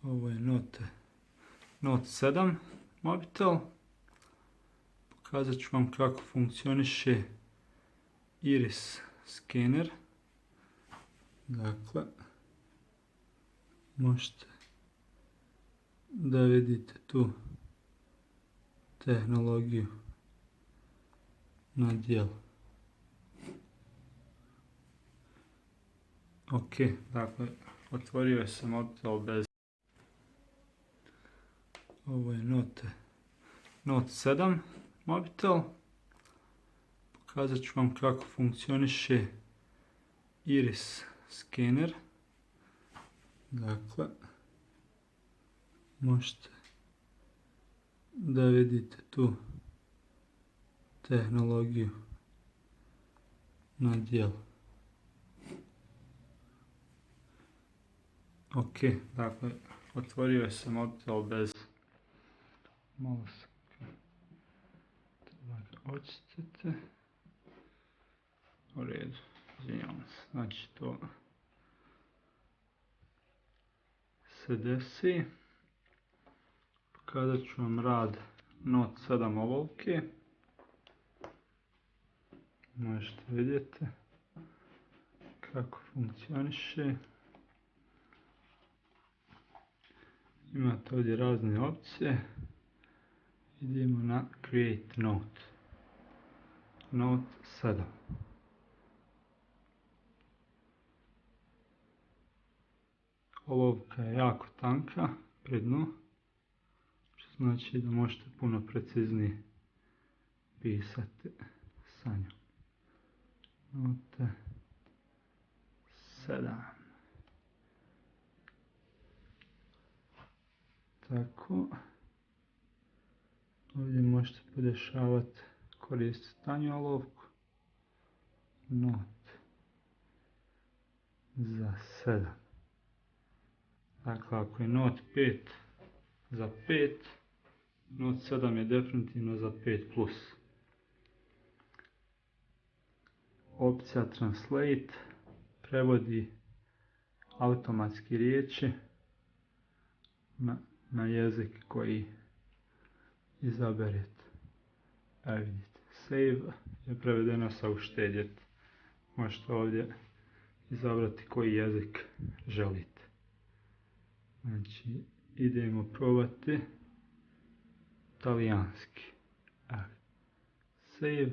Ovo je Note 7 mobitel. Pokazat ću vam kako funkcioniše iris skener. Dakle, možete da vidite tu tehnologiju na djelu. Ok, dakle, otvorio sam mobitel bez... Ovo je Note 7 mobitel. Pokazat ću vam kako funkcioniše iris skener. Dakle, možete da vidite tu tehnologiju na djelu. Ok, dakle, otvorio sam mobitel bez... Malo se... Treba ga očistiti. U redu, izvinjavam se. Znači, to se desi. Pokazat ću vam rad Note 7 olovke. Možete vidjeti kako funkcioniše. Imate ovdje razne opcije. Idemo na Create Note. Note 7. Olovka je jako tanka pri dnu, što znači da možete puno preciznije pisati sa njom. Note 7. Tako. Ovdje možete podešavati, koristiti tanju olovku. Note za 7. Dakle, ako je Note 5 za 5, Note 7 je definitivno za 5+. Opcija Translate prevodi automatski riječi na jezik koji izaberete. Evo vidite, Save je prevedeno sa uštedjeti. Možete ovdje izabrati koji jezik želite. Znači, idemo probati talijanski. Save,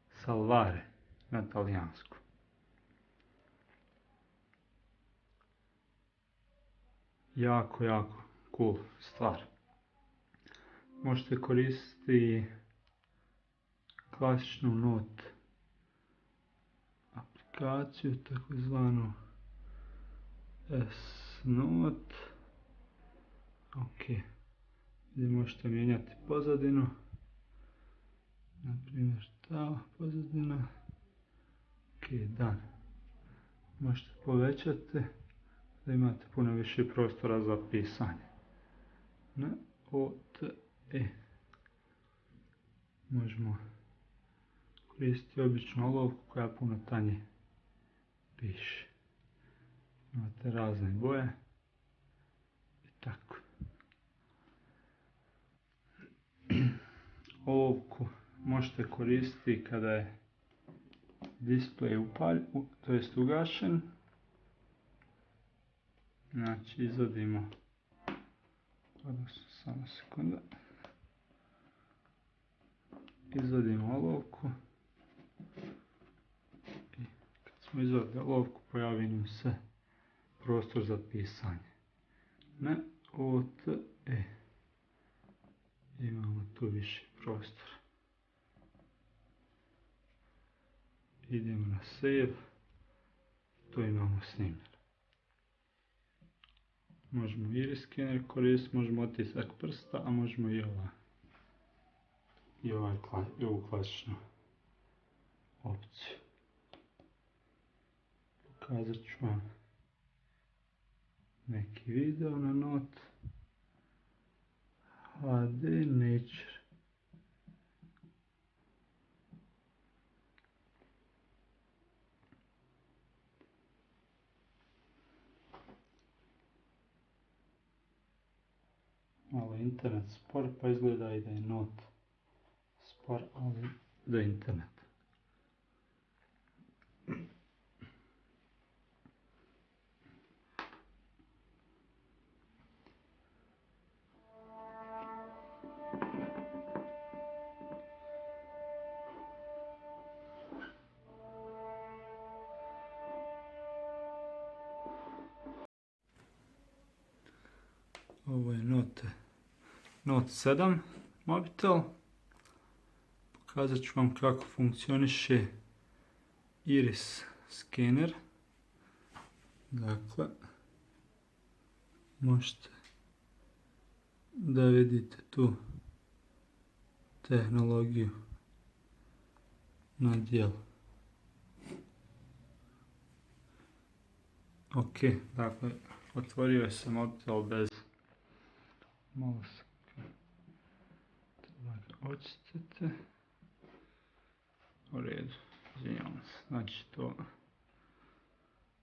salvare na talijansku. Jako cool stvar. Možete koristiti klasičnu Note aplikaciju, takozvanu S-Note. Ok, gdje možete mijenjati pozadinu. Naprimjer, ta pozadina. Ok, dan. Možete povećati da imate puno više prostora za pisanje. N-O-T-E. Možemo koristiti običnu olovku koja puno tanje piše. Imate razne boje i tako. Olovku možete koristiti kada je display ugašen. Znači, izvadimo, samo sekunda, izvadimo olovku i kad smo izvadili olovku pojavi nam se prostor za pisanje. N-O-T-E. Imamo tu više prostora. Idemo na Save. Tu imamo snimljeno. Možemo iris skener koristiti, možemo otisak prsta, a možemo i ovu klasičnu opciju. Pokazat ću vam neki video na Note HD Nature. ovo je internet spor, pa izgleda i da je Note spor, ali da je internet. Ovo je Note 7 mobitel. Pokazat ću vam kako funkcioniše iris skener. Dakle, možete da vidite tu tehnologiju na djelu. Ok, dakle, otvorio sam mobitel bez malo se treba ga očistiti. U redu, izvinjavam se, znači to